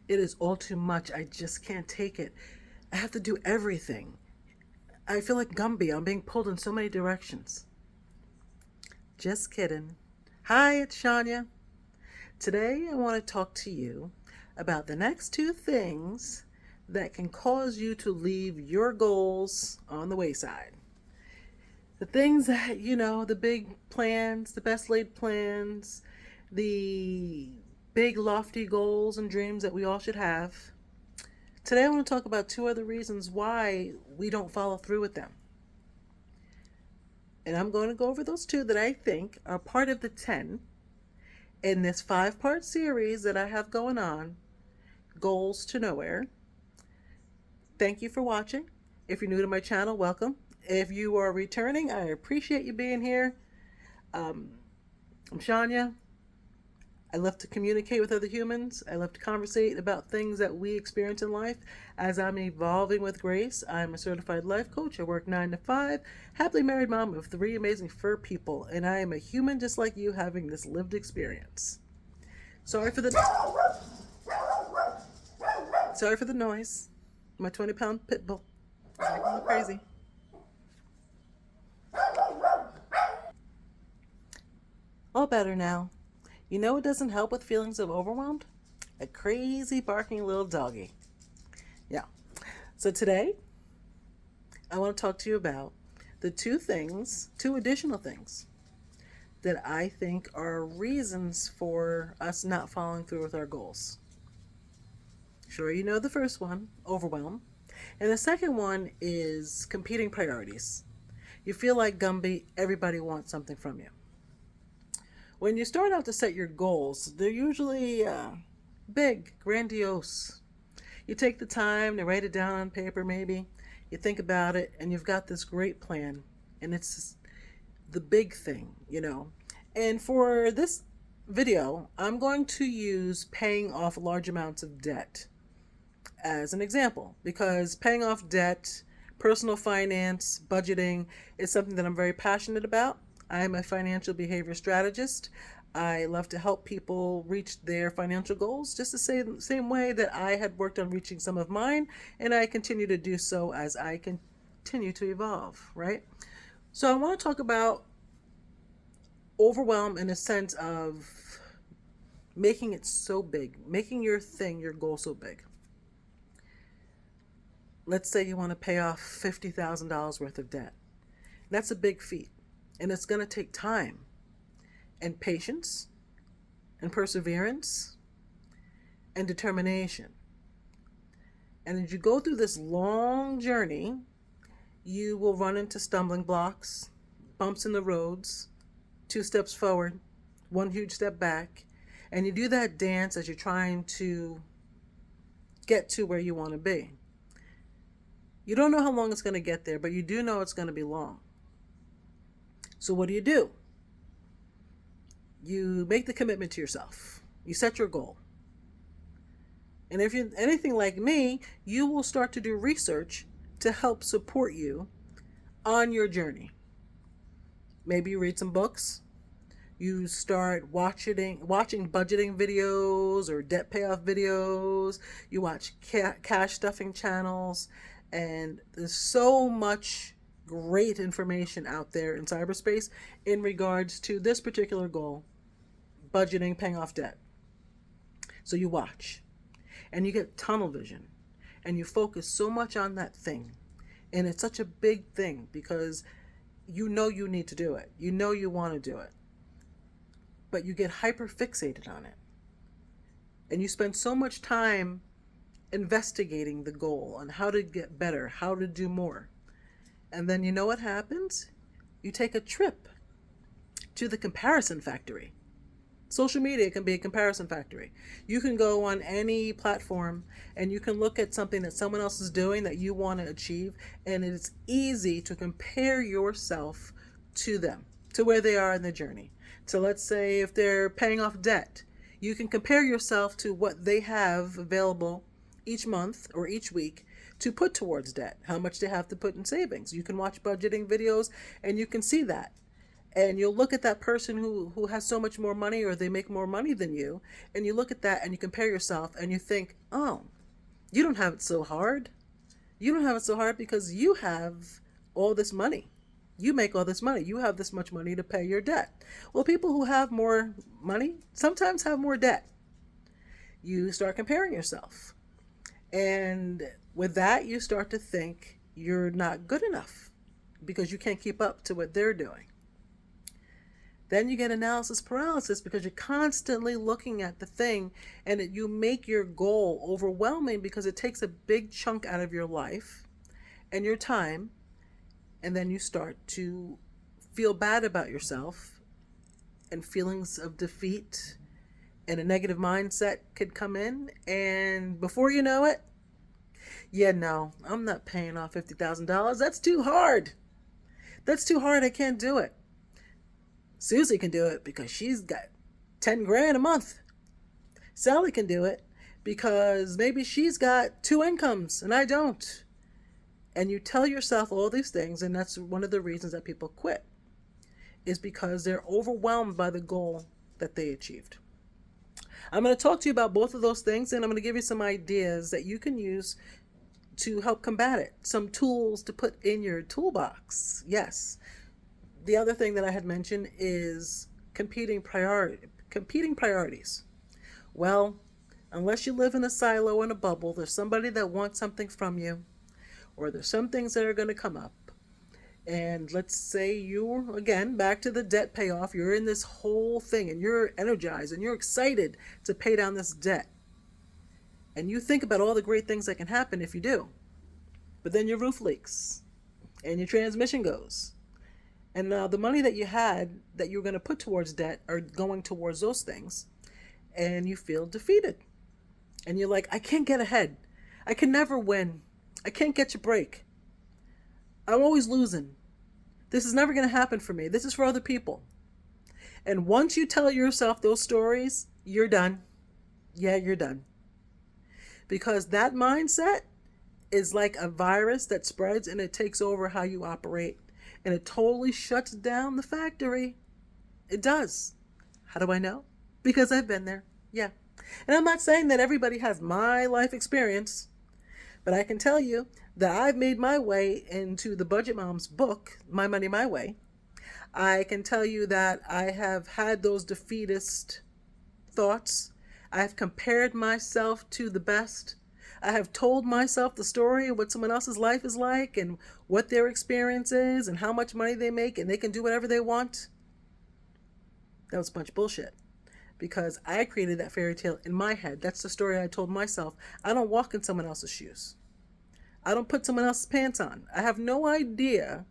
It is all too much. I just can't take it. I have to do everything. I feel like Gumby. I'm being pulled in so many directions. Just kidding. Hi, it's Shania. Today I want to talk to you about the next two things that can cause you to leave your goals on the wayside. The things that, the big plans, the best laid plans, the big lofty goals and dreams that we all should have. Today I want to talk about two other reasons why we don't follow through with them. And I'm going to go over those two that I think are part of the 10 in this 5-part series that I have going on, Goals to Nowhere. Thank you for watching. If you're new to my channel, welcome. If you are returning, I appreciate you being here. I'm Shania. I love to communicate with other humans. I love to conversate about things that we experience in life. As I'm evolving with grace, I'm a certified life coach. I work 9 to 5, happily married mom of 3 amazing fur people, and I am a human just like you having this lived experience. Sorry for the noise. My 20-pound pit bull is acting crazy. All better now. You know what doesn't help with feelings of overwhelmed? A crazy barking little doggy. Yeah. So today, I want to talk to you about the two additional things that I think are reasons for us not following through with our goals. Sure, you know the first one, overwhelm. And the second one is competing priorities. You feel like Gumby, everybody wants something from you. When you start out to set your goals, they're usually big, grandiose. You take the time to write it down on paper, maybe. You think about it, and you've got this great plan, and it's the big thing, And for this video, I'm going to use paying off large amounts of debt as an example, because paying off debt, personal finance, budgeting is something that I'm very passionate about. I'm a financial behavior strategist. I love to help people reach their financial goals just the same way that I had worked on reaching some of mine, and I continue to do so as I continue to evolve, right? So I want to talk about overwhelm in a sense of making it so big, making your goal so big. Let's say you want to pay off $50,000 worth of debt. That's a big feat. And it's going to take time and patience and perseverance and determination. And as you go through this long journey, you will run into stumbling blocks, bumps in the roads, 2 steps forward, 1 huge step back. And you do that dance as you're trying to get to where you want to be. You don't know how long it's going to get there, but you do know it's going to be long. So what do? You make the commitment to yourself. You set your goal. And if you're anything like me, you will start to do research to help support you on your journey. Maybe you read some books. You start watching budgeting videos or debt payoff videos. You watch cash stuffing channels. And there's so much great information out there in cyberspace in regards to this particular goal, budgeting, paying off debt. So you watch and you get tunnel vision and you focus so much on that thing. And it's such a big thing because you know you need to do it. You know you want to do it. But you get hyper fixated on it. And you spend so much time investigating the goal on how to get better, how to do more. And then you know what happens? You take a trip to the comparison factory. Social media can be a comparison factory. You can go on any platform and you can look at something that someone else is doing that you want to achieve, and it's easy to compare yourself to them, to where they are in the journey. So let's say if they're paying off debt, you can compare yourself to what they have available each month or each week to put towards debt, how much they have to put in savings. You can watch budgeting videos and you can see that. And you'll look at that person who has so much more money, or they make more money than you, and you look at that and you compare yourself and you think, oh, you don't have it so hard. You don't have it so hard because you have all this money. You make all this money. You have this much money to pay your debt. Well, people who have more money sometimes have more debt. You start comparing yourself. And with that, you start to think you're not good enough because you can't keep up to what they're doing. Then you get analysis paralysis because you're constantly looking at the thing, and you make your goal overwhelming because it takes a big chunk out of your life and your time. And then you start to feel bad about yourself, and feelings of defeat and a negative mindset could come in. And before you know it, yeah, no, I'm not paying off $50,000. That's too hard. That's too hard. I can't do it. Susie can do it because she's got 10 grand a month. Sally can do it because maybe she's got 2 incomes and I don't. And you tell yourself all these things, and that's one of the reasons that people quit, is because they're overwhelmed by the goal that they achieved. I'm going to talk to you about both of those things, and I'm going to give you some ideas that you can use to help combat it. Some tools to put in your toolbox. Yes. The other thing that I had mentioned is competing priorities. Well, unless you live in a silo in a bubble, there's somebody that wants something from you, or there's some things that are going to come up. And let's say you're, again, back to the debt payoff. You're in this whole thing and you're energized and you're excited to pay down this debt. And you think about all the great things that can happen if you do. But then your roof leaks and your transmission goes. And now the money that you had that you were going to put towards debt are going towards those things. And you feel defeated. And you're like, I can't get ahead. I can never win. I can't get a break. I'm always losing. This is never going to happen for me. This is for other people. And once you tell yourself those stories, you're done. Yeah, you're done. Because that mindset is like a virus that spreads and it takes over how you operate. And it totally shuts down the factory. It does. How do I know? Because I've been there. Yeah. And I'm not saying that everybody has my life experience, but I can tell you that I've made my way into the Budget Mom's book, My Money, My Way. I can tell you that I have had those defeatist thoughts. I have compared myself to the best. I have told myself the story of what someone else's life is like and what their experience is and how much money they make and they can do whatever they want. That was a bunch of bullshit. Because I created that fairy tale in my head. That's the story I told myself. I don't walk in someone else's shoes. I don't put someone else's pants on. I have no idea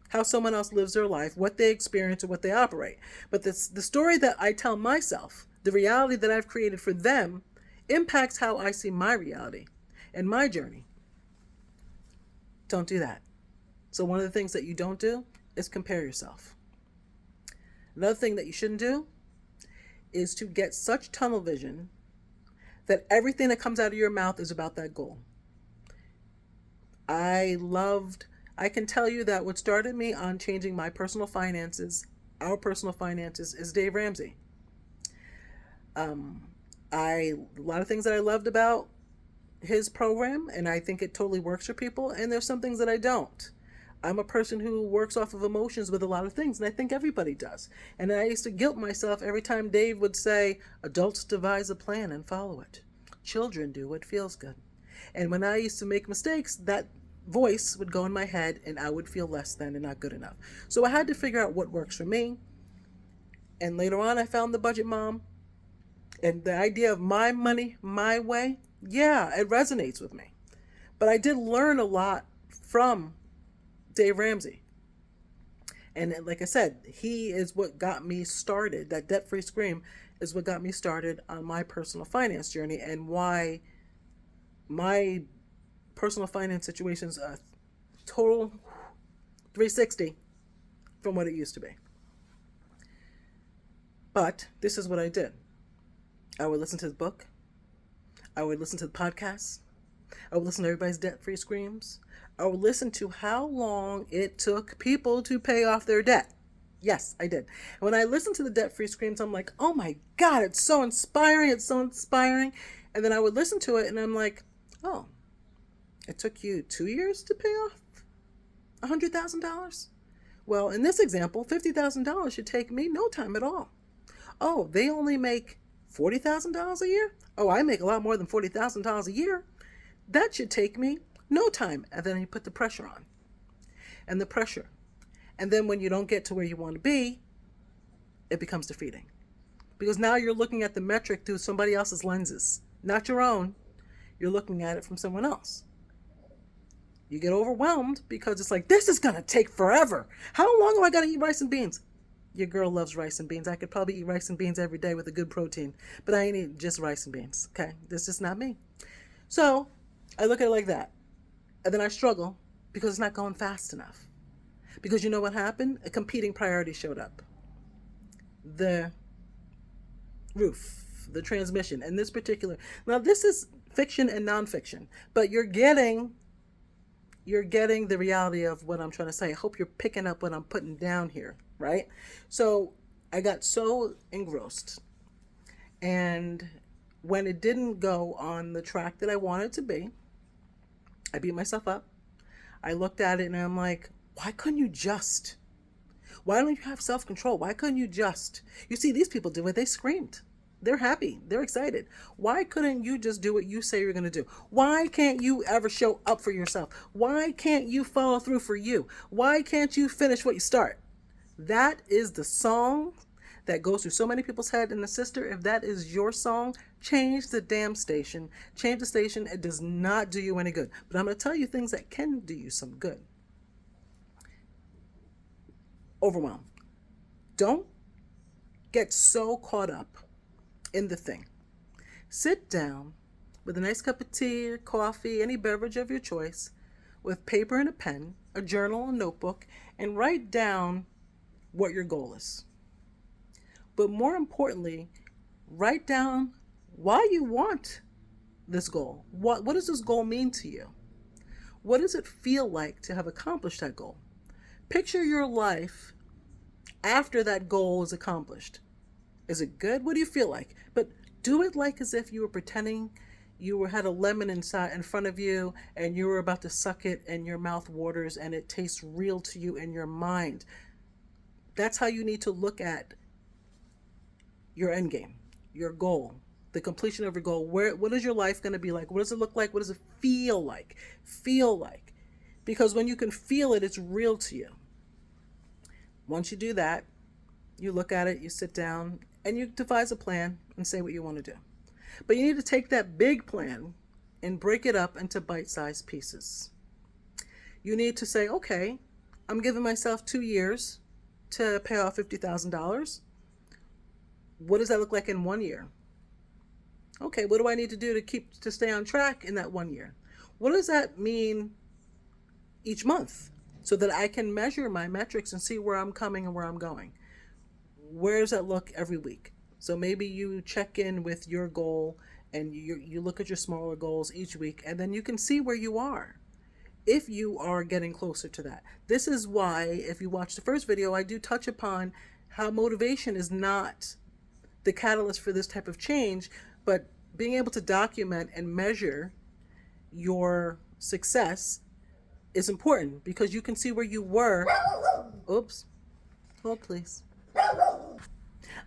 how someone else lives their life, what they experience, or what they operate. But the story that I tell myself, the reality that I've created for them, impacts how I see my reality and my journey. Don't do that. So one of the things that you don't do is compare yourself. Another thing that you shouldn't do is to get such tunnel vision that everything that comes out of your mouth is about that goal. I can tell you that what started me on changing my personal finances, our personal finances, is Dave Ramsey. A lot of things that I loved about his program, and I think it totally works for people, and there's some things that I don't. I'm a person who works off of emotions with a lot of things, and I think everybody does. And I used to guilt myself every time Dave would say, adults devise a plan and follow it. Children do what feels good. And when I used to make mistakes, that voice would go in my head and I would feel less than and not good enough. So I had to figure out what works for me. And later on, I found the Budget Mom. And the idea of my money, my way, yeah, it resonates with me. But I did learn a lot from Dave Ramsey. And like I said, he is what got me started. That debt-free scream is what got me started on my personal finance journey and why my personal finance situation is a total 360 from what it used to be. But this is what I did. I would listen to the book. I would listen to the podcasts. I would listen to everybody's debt-free screams. I would listen to how long it took people to pay off their debt. Yes, I did. And when I listen to the Debt Free Screams, I'm like, oh my God, it's so inspiring. It's so inspiring. And then I would listen to it and I'm like, oh, it took you 2 years to pay off $100,000? Well, in this example, $50,000 should take me no time at all. Oh, they only make $40,000 a year? Oh, I make a lot more than $40,000 a year. That should take me no time. And then you put the pressure on and the pressure. And then when you don't get to where you want to be, it becomes defeating. Because now you're looking at the metric through somebody else's lenses, not your own. You're looking at it from someone else. You get overwhelmed because it's like, this is going to take forever. How long do I got to eat rice and beans? Your girl loves rice and beans. I could probably eat rice and beans every day with a good protein, but I ain't eating just rice and beans. Okay, this is not me. So I look at it like that. And then I struggle because it's not going fast enough. Because you know what happened? A competing priority showed up. The roof, the transmission, and this particular. Now this is fiction and nonfiction, but you're getting the reality of what I'm trying to say. I hope you're picking up what I'm putting down here, right? So I got so engrossed. And when it didn't go on the track that I wanted it to be, I beat myself up. I looked at it and I'm like, why couldn't you just? Why don't you have self-control? Why couldn't you just? You see, these people did what they screamed. They're happy. They're excited. Why couldn't you just do what you say you're going to do? Why can't you ever show up for yourself? Why can't you follow through for you? Why can't you finish what you start? That is the song that goes through so many people's head. And the sister, if that is your song, change the damn station. Change the station. It does not do you any good. But I'm going to tell you things that can do you some good. Overwhelm. Don't get so caught up in the thing. Sit down with a nice cup of tea or coffee, any beverage of your choice, with paper and a pen, a journal, a notebook, and write down what your goal is. But more importantly, write down why you want this goal. What does this goal mean to you? What does it feel like to have accomplished that goal? Picture your life after that goal is accomplished. Is it good? What do you feel like? But do it like as if you were pretending you had a lemon inside in front of you and you were about to suck it and your mouth waters and it tastes real to you in your mind. That's how you need to look at your end game, your goal, the completion of your goal. What is your life going to be like? What does it look like? What does it feel like? Because when you can feel it, it's real to you. Once you do that, you look at it, you sit down, and you devise a plan and say what you want to do. But you need to take that big plan and break it up into bite-sized pieces. You need to say, okay, I'm giving myself 2 years to pay off $50,000. What does that look like in 1 year? Okay, what do I need to do to stay on track in that 1 year? What does that mean each month so that I can measure my metrics and see where I'm coming and where I'm going? Where does that look every week? So maybe you check in with your goal and you look at your smaller goals each week, and then you can see where you are if you are getting closer to that. This is why, if you watch the first video, I do touch upon how motivation is not the catalyst for this type of change, but being able to document and measure your success is important because you can see where you were. Oops. Hold, please.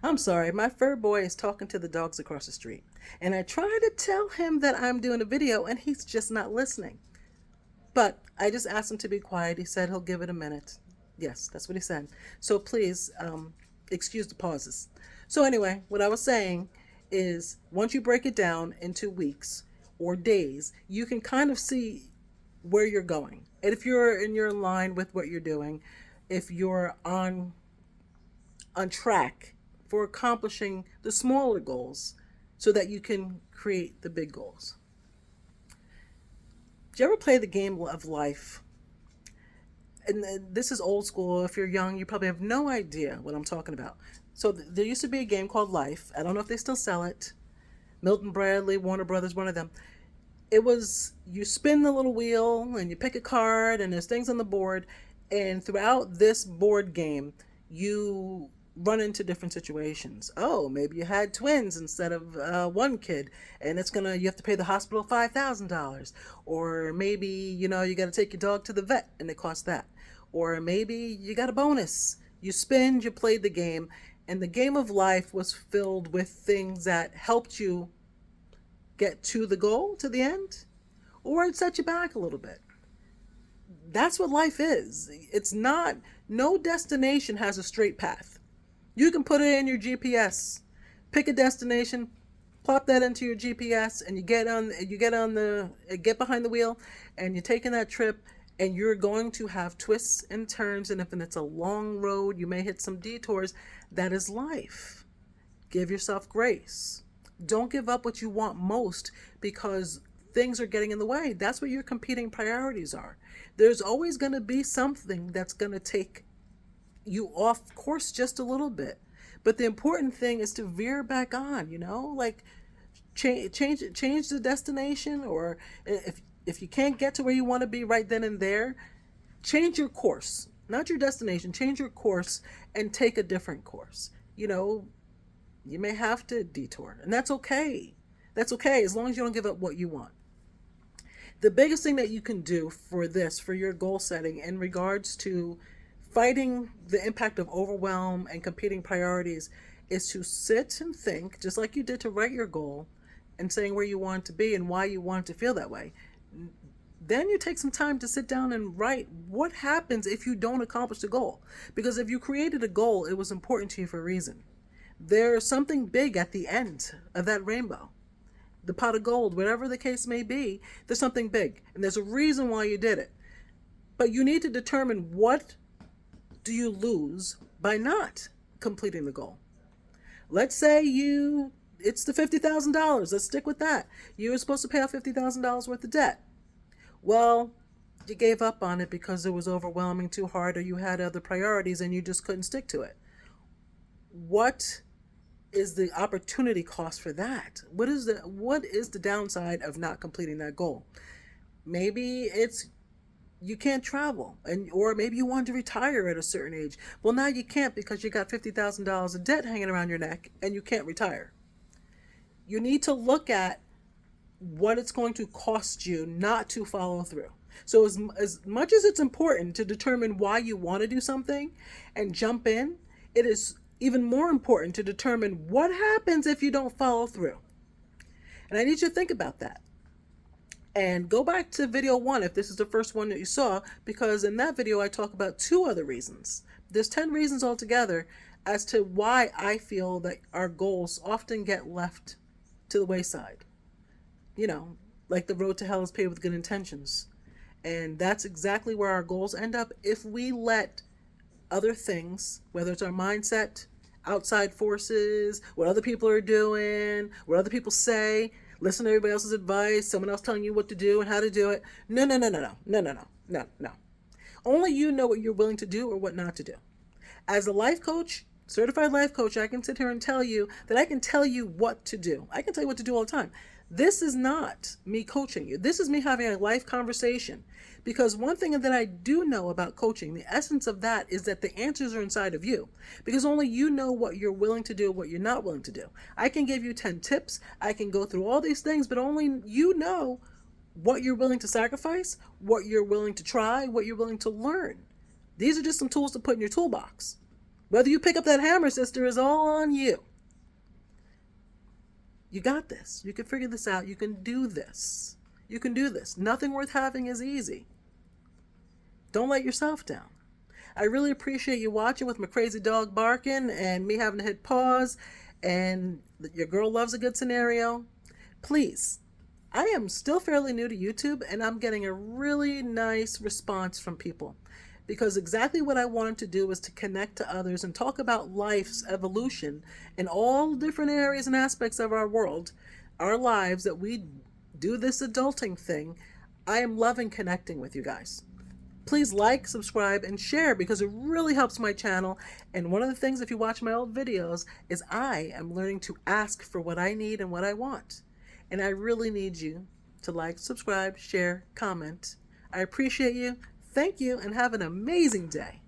I'm sorry, my fur boy is talking to the dogs across the street. And I try to tell him that I'm doing a video and he's just not listening. But I just asked him to be quiet. He said he'll give it a minute. Yes, that's what he said. So please, excuse the pauses. So anyway, what I was saying is once you break it down into weeks or days, you can kind of see where you're going. And if you're in line with what you're doing, if you're on track for accomplishing the smaller goals so that you can create the big goals. Do you ever play the game of life? And this is old school. If you're young, you probably have no idea what I'm talking about. So there used to be a game called Life. I don't know if they still sell it. Milton Bradley, Warner Brothers, one of them. It was, you spin the little wheel and you pick a card and there's things on the board. And throughout this board game, you run into different situations. Oh, maybe you had twins instead of one kid, and you have to pay the hospital $5,000. Or maybe, you got to take your dog to the vet and it costs that. Or maybe you got a bonus. You spend, you played the game, and the game of life was filled with things that helped you get to the goal, to the end, or it set you back a little bit. That's what life is. It's not, no destination has a straight path. You can put it in your GPS, pick a destination, plop that into your GPS, and you get behind the wheel, and you're taking that trip, and you're going to have twists and turns, and if it's a long road, you may hit some detours. That is life. Give yourself grace. Don't give up what you want most because things are getting in the way. That's what your competing priorities are. There's always going to be something that's going to take you off course just a little bit. But the important thing is to veer back on, like change the destination, or if you can't get to where you want to be right then and there, change your course, not your destination, change your course and take a different course. You may have to detour, and that's okay. That's okay as long as you don't give up what you want. The biggest thing that you can do for your goal setting in regards to fighting the impact of overwhelm and competing priorities is to sit and think, just like you did to write your goal and saying where you want to be and why you want to feel that way. Then you take some time to sit down and write what happens if you don't accomplish the goal. Because if you created a goal, it was important to you for a reason. There's something big at the end of that rainbow. The pot of gold, whatever the case may be, there's something big. And there's a reason why you did it. But you need to determine, what do you lose by not completing the goal? Let's say it's the $50,000. Let's stick with that. You were supposed to pay off $50,000 worth of debt. Well, you gave up on it because it was overwhelming, too hard, or you had other priorities and you just couldn't stick to it. What is the opportunity cost for that? What is the downside of not completing that goal? Maybe it's you can't travel, or maybe you want to retire at a certain age. Well, now you can't because you got $50,000 of debt hanging around your neck and you can't retire. You need to look at what it's going to cost you not to follow through. So as much as it's important to determine why you want to do something and jump in, it is even more important to determine what happens if you don't follow through. And I need you to think about that. And go back to video 1 if this is the first one that you saw, because in that video I talk about 2 other reasons. There's 10 reasons altogether as to why I feel that our goals often get left to the wayside. Like the road to hell is paved with good intentions. And that's exactly where our goals end up if we let other things, whether it's our mindset, outside forces, what other people are doing, what other people say, listen to everybody else's advice, someone else telling you what to do and how to do it. No. Only you know what you're willing to do or what not to do. As a life coach, certified life coach, I can sit here and tell you that I can tell you what to do. I can tell you what to do all the time. This is not me coaching you. This is me having a life conversation. Because one thing that I do know about coaching, the essence of that is that the answers are inside of you. Because only you know what you're willing to do, what you're not willing to do. I can give you 10 tips. I can go through all these things, but only you know what you're willing to sacrifice, what you're willing to try, what you're willing to learn. These are just some tools to put in your toolbox. Whether you pick up that hammer, sister, is all on you. You got this. You can figure this out. You can do this. You can do this. Nothing worth having is easy. Don't let yourself down. I really appreciate you watching with my crazy dog barking and me having to hit pause, and your girl loves a good scenario. Please, I am still fairly new to YouTube and I'm getting a really nice response from people, because exactly what I wanted to do was to connect to others and talk about life's evolution in all different areas and aspects of our world, our lives, that we do this adulting thing. I am loving connecting with you guys. Please like, subscribe, and share, because it really helps my channel. And one of the things, if you watch my old videos, is I am learning to ask for what I need and what I want. And I really need you to like, subscribe, share, comment. I appreciate you. Thank you, and have an amazing day.